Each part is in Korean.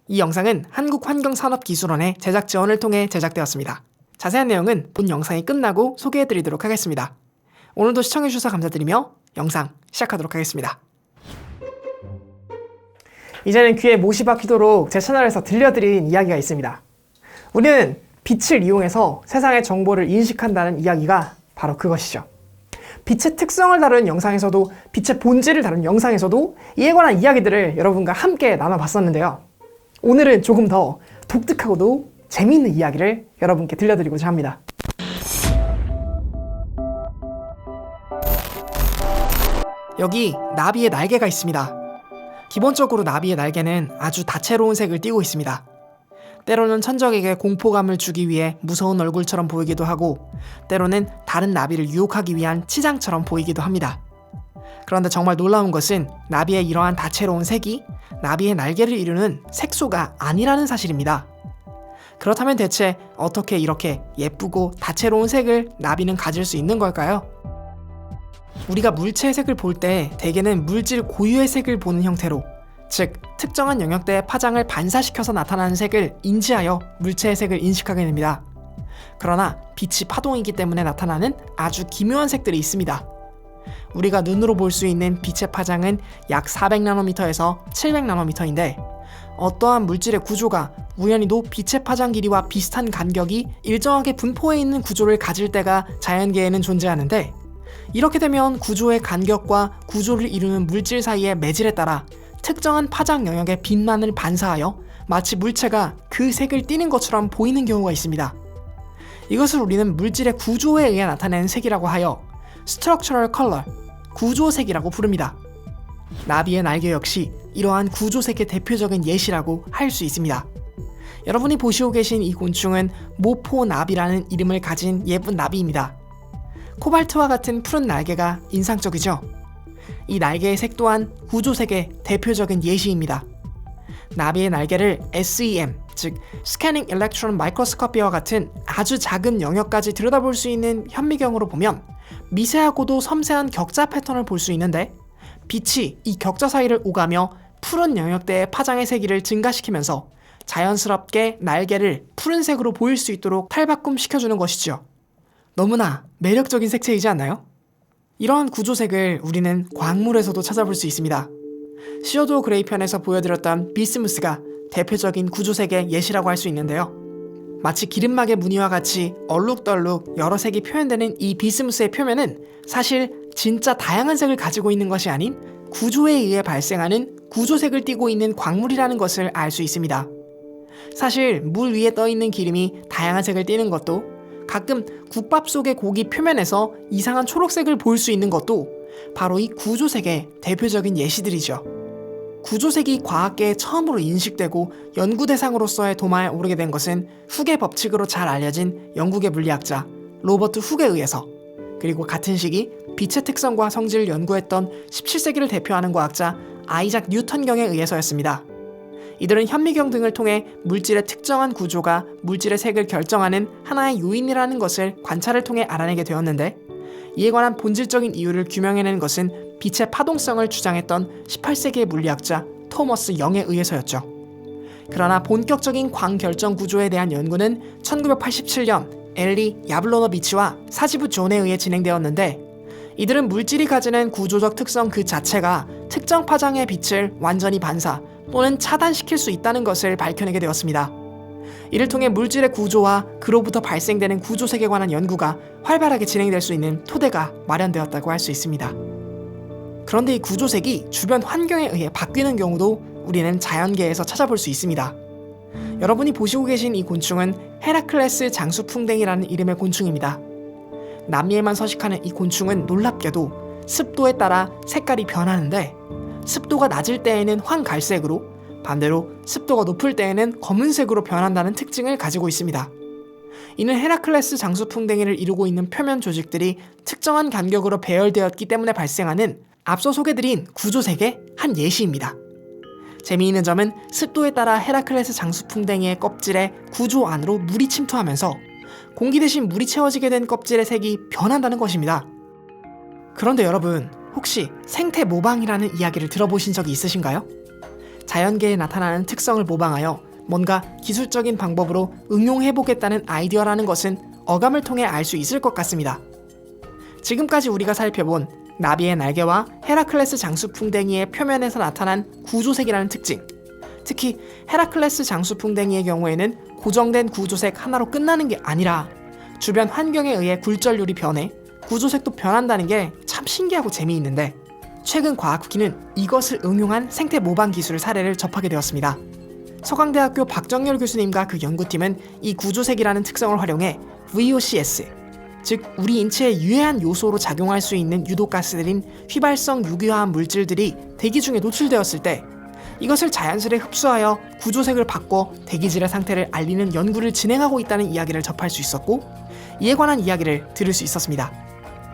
이 영상은 한국환경산업기술원의 제작 지원을 통해 제작되었습니다. 자세한 내용은 본 영상이 끝나고 소개해드리도록 하겠습니다. 오늘도 시청해주셔서 감사드리며 영상 시작하도록 하겠습니다. 이제는 귀에 못이 박히도록 제 채널에서 들려드린 이야기가 있습니다. 우리는 빛을 이용해서 세상의 정보를 인식한다는 이야기가 바로 그것이죠. 빛의 특성을 다루는 영상에서도, 빛의 본질을 다루는 영상에서도 이에 관한 이야기들을 여러분과 함께 나눠봤었는데요. 오늘은 조금 더 독특하고도 재미있는 이야기를 여러분께 들려드리고자 합니다. 여기 나비의 날개가 있습니다. 기본적으로 나비의 날개는 아주 다채로운 색을 띠고 있습니다. 때로는 천적에게 공포감을 주기 위해 무서운 얼굴처럼 보이기도 하고, 때로는 다른 나비를 유혹하기 위한 치장처럼 보이기도 합니다. 그런데 정말 놀라운 것은 나비의 이러한 다채로운 색이 나비의 날개를 이루는 색소가 아니라는 사실입니다. 그렇다면 대체 어떻게 이렇게 예쁘고 다채로운 색을 나비는 가질 수 있는 걸까요? 우리가 물체의 색을 볼 때 대개는 물질 고유의 색을 보는 형태로, 즉 특정한 영역대의 파장을 반사시켜서 나타나는 색을 인지하여 물체의 색을 인식하게 됩니다. 그러나 빛이 파동이기 때문에 나타나는 아주 기묘한 색들이 있습니다. 우리가 눈으로 볼 수 있는 빛의 파장은 약 400나노미터에서 700나노미터인데, 어떠한 물질의 구조가 우연히도 빛의 파장 길이와 비슷한 간격이 일정하게 분포해 있는 구조를 가질 때가 자연계에는 존재하는데, 이렇게 되면 구조의 간격과 구조를 이루는 물질 사이의 매질에 따라 특정한 파장 영역의 빛만을 반사하여 마치 물체가 그 색을 띠는 것처럼 보이는 경우가 있습니다. 이것을 우리는 물질의 구조에 의해 나타내는 색이라고 하여 Structural Color, 구조색이라고 부릅니다. 나비의 날개 역시 이러한 구조색의 대표적인 예시라고 할 수 있습니다. 여러분이 보시고 계신 이 곤충은 모포나비라는 이름을 가진 예쁜 나비입니다. 코발트와 같은 푸른 날개가 인상적이죠? 이 날개의 색 또한 구조색의 대표적인 예시입니다. 나비의 날개를 SEM, 즉 Scanning Electron Microscopy와 같은 아주 작은 영역까지 들여다볼 수 있는 현미경으로 보면 미세하고도 섬세한 격자 패턴을 볼 수 있는데, 빛이 이 격자 사이를 오가며 푸른 영역대의 파장의 세기를 증가시키면서 자연스럽게 날개를 푸른색으로 보일 수 있도록 탈바꿈시켜주는 것이죠. 너무나 매력적인 색채이지 않나요? 이러한 구조색을 우리는 광물에서도 찾아볼 수 있습니다. 시어도어 그레이 편에서 보여드렸던 비스무스가 대표적인 구조색의 예시라고 할 수 있는데요. 마치 기름막의 무늬와 같이 얼룩덜룩 여러 색이 표현되는 이 비스무스의 표면은 사실 진짜 다양한 색을 가지고 있는 것이 아닌 구조에 의해 발생하는 구조색을 띠고 있는 광물이라는 것을 알 수 있습니다. 사실 물 위에 떠있는 기름이 다양한 색을 띠는 것도, 가끔 국밥 속의 고기 표면에서 이상한 초록색을 볼 수 있는 것도 바로 이 구조색의 대표적인 예시들이죠. 구조색이 과학계에 처음으로 인식되고 연구 대상으로서의 도마에 오르게 된 것은 훅의 법칙으로 잘 알려진 영국의 물리학자 로버트 훅에 의해서, 그리고 같은 시기 빛의 특성과 성질을 연구했던 17세기를 대표하는 과학자 아이작 뉴턴경에 의해서였습니다. 이들은 현미경 등을 통해 물질의 특정한 구조가 물질의 색을 결정하는 하나의 요인이라는 것을 관찰을 통해 알아내게 되었는데, 이에 관한 본질적인 이유를 규명해내는 것은 빛의 파동성을 주장했던 18세기의 물리학자 토머스 영에 의해서였죠. 그러나 본격적인 광결정 구조에 대한 연구는 1987년 엘리 야블로노비치와 사지부 존에 의해 진행되었는데, 이들은 물질이 가지는 구조적 특성 그 자체가 특정 파장의 빛을 완전히 반사 또는 차단시킬 수 있다는 것을 밝혀내게 되었습니다. 이를 통해 물질의 구조와 그로부터 발생되는 구조색에 관한 연구가 활발하게 진행될 수 있는 토대가 마련되었다고 할 수 있습니다. 그런데 이 구조색이 주변 환경에 의해 바뀌는 경우도 우리는 자연계에서 찾아볼 수 있습니다. 여러분이 보시고 계신 이 곤충은 헤라클레스 장수풍뎅이라는 이름의 곤충입니다. 남미에만 서식하는 이 곤충은 놀랍게도 습도에 따라 색깔이 변하는데, 습도가 낮을 때에는 황갈색으로, 반대로 습도가 높을 때에는 검은색으로 변한다는 특징을 가지고 있습니다. 이는 헤라클레스 장수풍뎅이를 이루고 있는 표면 조직들이 특정한 간격으로 배열되었기 때문에 발생하는 앞서 소개드린 구조색의 한 예시입니다. 재미있는 점은 습도에 따라 헤라클레스 장수풍뎅이의 껍질에 구조 안으로 물이 침투하면서 공기 대신 물이 채워지게 된 껍질의 색이 변한다는 것입니다. 그런데 여러분, 혹시 생태 모방이라는 이야기를 들어보신 적이 있으신가요? 자연계에 나타나는 특성을 모방하여 뭔가 기술적인 방법으로 응용해보겠다는 아이디어라는 것은 어감을 통해 알 수 있을 것 같습니다. 지금까지 우리가 살펴본 나비의 날개와 헤라클레스 장수풍뎅이의 표면에서 나타난 구조색이라는 특징, 특히 헤라클레스 장수풍뎅이의 경우에는 고정된 구조색 하나로 끝나는 게 아니라 주변 환경에 의해 굴절률이 변해 구조색도 변한다는 게 참 신기하고 재미있는데, 최근 과학후기는 이것을 응용한 생태 모방 기술을 사례를 접하게 되었습니다. 서강대학교 박정열 교수님과 그 연구팀은 이 구조색이라는 특성을 활용해 VOCs, 즉 우리 인체에 유해한 요소로 작용할 수 있는 유독가스들인 휘발성 유기화합 물질들이 대기 중에 노출되었을 때 이것을 자연스레 흡수하여 구조색을 바꿔 대기질의 상태를 알리는 연구를 진행하고 있다는 이야기를 접할 수 있었고, 이에 관한 이야기를 들을 수 있었습니다.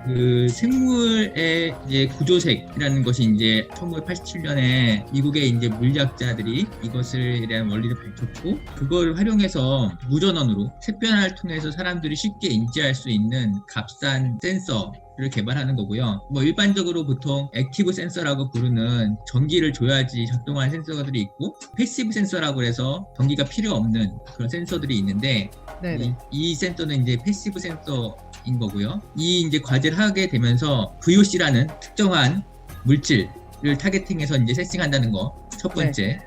그 생물의 이제 구조색이라는 것이 이제 1987년에 미국의 이제 물리학자들이 이것에 대한 원리를 밝혔고, 그걸 활용해서 무전원으로 색변화를 통해서 사람들이 쉽게 인지할 수 있는 값싼 센서를 개발하는 거고요. 뭐 일반적으로 보통 액티브 센서라고 부르는 전기를 줘야지 작동하는 센서들이 있고, 패시브 센서라고 해서 전기가 필요 없는 그런 센서들이 있는데, 이 센서는 이제 패시브 센서인 거고요. 이 이제 과제를 하게 되면서 VOC라는 특정한 물질을 타겟팅해서 이제 세팅한다는 거 첫 번째.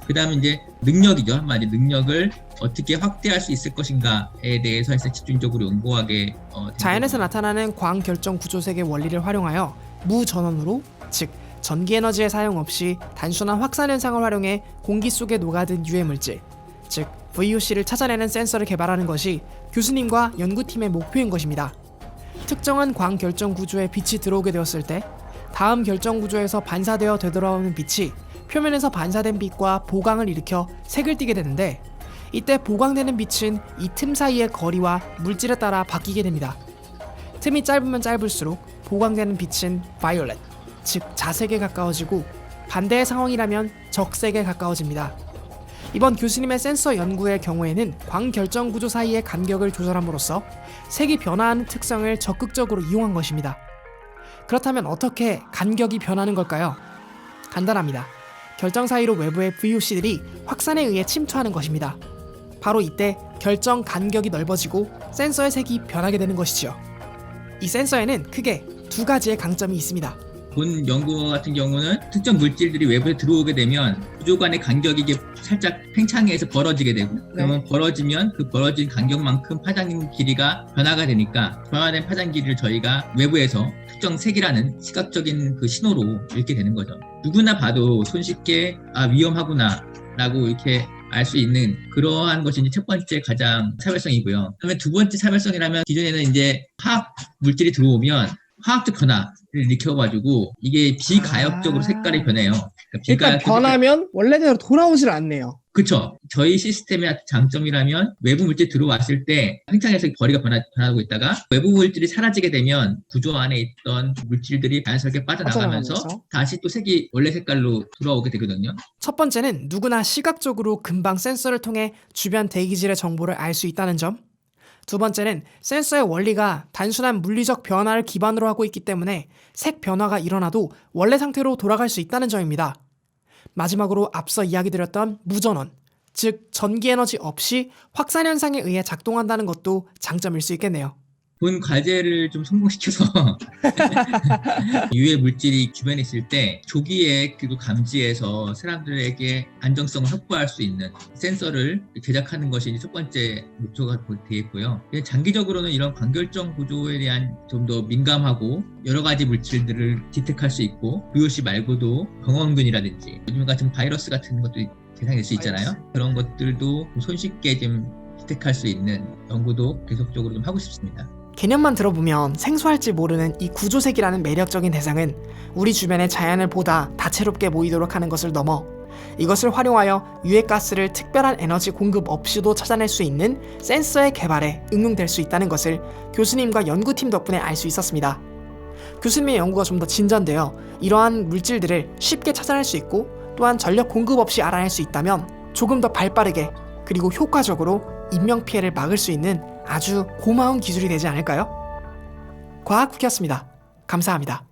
그다음에 이제 능력이죠. 한마디 능력을 어떻게 확대할 수 있을 것인가에 대해서 해서 집중적으로 연구하게 자연에서 나타나는 광결정 구조색의 원리를 활용하여 무전원으로, 즉 전기에너지의 사용 없이 단순한 확산 현상을 활용해 공기 속에 녹아든 유해물질, 즉 VOC를 찾아내는 센서를 개발하는 것이 교수님과 연구팀의 목표인 것입니다. 특정한 광결정 구조에 빛이 들어오게 되었을 때 다음 결정 구조에서 반사되어 되돌아오는 빛이 표면에서 반사된 빛과 보강을 일으켜 색을 띠게 되는데, 이때 보강되는 빛은 이 틈 사이의 거리와 물질에 따라 바뀌게 됩니다. 틈이 짧으면 짧을수록 보강되는 빛은 바이올렛, 즉 자색에 가까워지고, 반대의 상황이라면 적색에 가까워집니다. 이번 교수님의 센서 연구의 경우에는 광결정 구조 사이의 간격을 조절함으로써 색이 변화하는 특성을 적극적으로 이용한 것입니다. 그렇다면 어떻게 간격이 변하는 걸까요? 간단합니다. 결정 사이로 외부의 VOC들이 확산에 의해 침투하는 것입니다. 바로 이때 결정 간격이 넓어지고 센서의 색이 변하게 되는 것이죠. 이 센서에는 크게 두 가지의 강점이 있습니다. 본 연구 같은 경우는 특정 물질들이 외부에 들어오게 되면 구조 간의 간격이 이게 살짝 팽창해서 벌어지게 되고, 그러면 벌어지면 그 벌어진 간격만큼 파장 길이가 변화가 되니까 변화된 파장 길이를 저희가 외부에서 특정 색이라는 시각적인 그 신호로 읽게 되는 거죠. 누구나 봐도 손쉽게 위험하구나 라고 이렇게 알 수 있는 그러한 것이 이제 첫 번째 가장 차별성이고요. 그다음에 두 번째 차별성이라면, 기존에는 이제 화학 물질이 들어오면 화학적 변화를 일으켜가지고 이게 비가역적으로 색깔이 변해요. 일단 변하면 원래대로 돌아오질 않네요. 그렇죠. 저희 시스템의 장점이라면 외부 물질이 들어왔을 때 팽창해서 거리가 변하고 있다가 외부 물질이 사라지게 되면 구조 안에 있던 물질들이 자연스럽게 빠져나가면서 다시 또 색이 원래 색깔로 돌아오게 되거든요. 첫 번째는 누구나 시각적으로 금방 센서를 통해 주변 대기질의 정보를 알 수 있다는 점. 두 번째는 센서의 원리가 단순한 물리적 변화를 기반으로 하고 있기 때문에 색 변화가 일어나도 원래 상태로 돌아갈 수 있다는 점입니다. 마지막으로 앞서 이야기 드렸던 무전원, 즉 전기에너지 없이 확산 현상에 의해 작동한다는 것도 장점일 수 있겠네요. 본 과제를 좀 성공시켜서 유해 물질이 주변에 있을 때 조기에 그리고 감지해서 사람들에게 안정성을 확보할 수 있는 센서를 제작하는 것이 첫 번째 목표가 되겠고요. 장기적으로는 이런 광결정 구조에 대한 좀 더 민감하고 여러 가지 물질들을 디텍할 수 있고, VOC 말고도 병원균이라든지 요즘 같은 바이러스 같은 것도 대상이 될 수 있잖아요. 그런 것들도 손쉽게 좀 디텍할 수 있는 연구도 계속적으로 좀 하고 싶습니다. 개념만 들어보면 생소할지 모르는 이 구조색이라는 매력적인 대상은 우리 주변의 자연을 보다 다채롭게 보이도록 하는 것을 넘어 이것을 활용하여 유해가스를 특별한 에너지 공급 없이도 찾아낼 수 있는 센서의 개발에 응용될 수 있다는 것을 교수님과 연구팀 덕분에 알 수 있었습니다. 교수님의 연구가 좀 더 진전되어 이러한 물질들을 쉽게 찾아낼 수 있고, 또한 전력 공급 없이 알아낼 수 있다면 조금 더 발빠르게 그리고 효과적으로 인명피해를 막을 수 있는 아주 고마운 기술이 되지 않을까요? 과학후기였습니다. 감사합니다.